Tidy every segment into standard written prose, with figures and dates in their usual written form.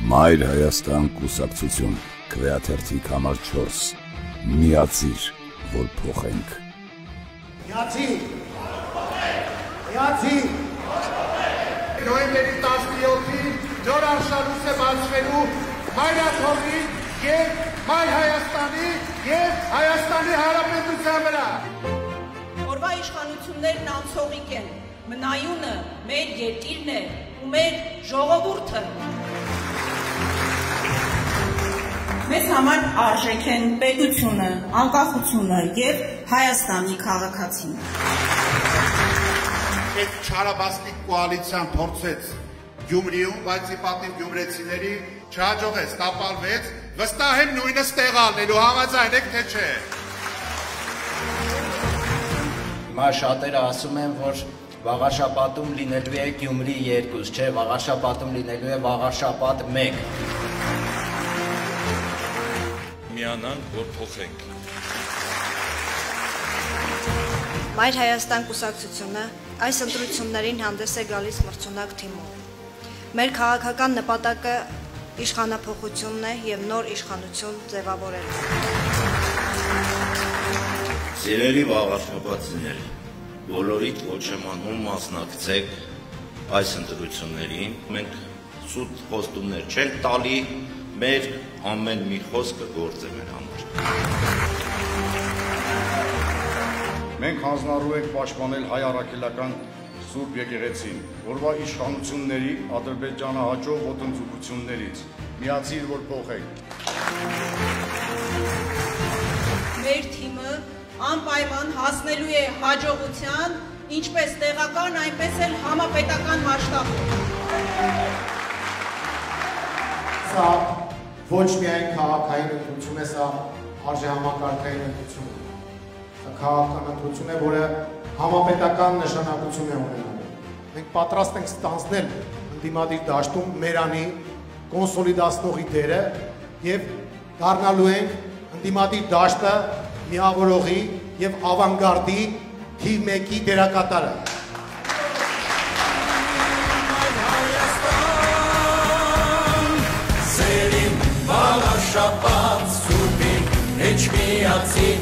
Մայր Հայաստան կուսակցություն, քվեաթերթիկ համար 4, միացիր, որ փոխենք։ Միացիր, միացիր։ Նոյեմբերի 17-ին նոր արշալույս է բացվելու Մայրաթորի և Մայր Հայաստանի և Հայաստանի Հանրապետության վրա։ Օրվա իշխանություններն անցողիկ են, մնայունը մեր երկիրն է ու մեր ժողովուրդը։ Մեզ համար արժեք են պետությունը, անկախությունը և Հայաստանի քաղաքացին։ Այդ չարաբաստիկ կոալիցիան փորձեց Գյումրիում, բայց ի պատիվ գյումրեցիների չհաջողեց, տապալվեց, վստահ եմ նույնս տեղ ալնելու, համաձայն եք թե չէ։ Հիմա շատերը ասում են, որ վաղաշապատում լինելու է Գյումրի 2, չէ, վաղաշապատում լինելու է վաղաշապատ 1։ Միանանք, որ փոխենք։ Մայր Հայաստան կուսակցությունը այս ընտրություններին հանդես է գալիս մրցունակ թիմով։ Մեր քաղաքական նպատակը իշխանափոխությունն է և նոր իշխանություն ձևավորելը։ Սիրելի վաղաշապատցիներ, բոլորիդ ոչ եմ անում մասնակցեք այս ընտրություններին, մենք սուտ խոստումներ չենք տալի, մեր ամեն մի խոսքը գործ է մեր համար։ Մենք հանձնառու ենք պաշտպանել հայ առաքելական Սուրբ եկեղեցին, որվա իշխանությունների ադրբեջանահաճո ոտնձգություններից։ Միացիր, որ փոխենք։ Մեր թիմը անպայման հասնելու է հաջողության, ինչպես տեղական, այնպես էլ համապետական մասշտաբով։ Սա ոչ միայն քաղաքային ընտրություն է, սա արժեհամակարգային ընտրություն է։ Սա քաղաքական ընտրություն է, որը համապետական նշանակություն է ունենալու։ Մենք պատրաստ ենք ստանձնել ընդդիմադիր դաշտում Մերանի կոնսոլիդացնողի դերը և դառնալու ենք ընդդիմադիր դաշտը միավորողի և ավանգարդի թիվ 1-ի դերակատարը։ Վաղաշապատ սուրբին հեչ միացին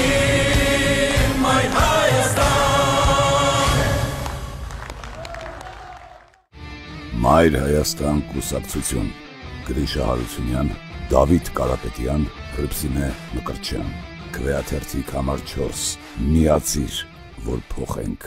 իմ Մայր Հայաստան։ Մայր Հայաստան կուսակցություն, Գրիշա Հարությունյան, Դավիթ Կարապետյան, Հռիփսիմե Մկրտչյան, քվեաթերթիկ համար 4, միացիր, որ փոխենք։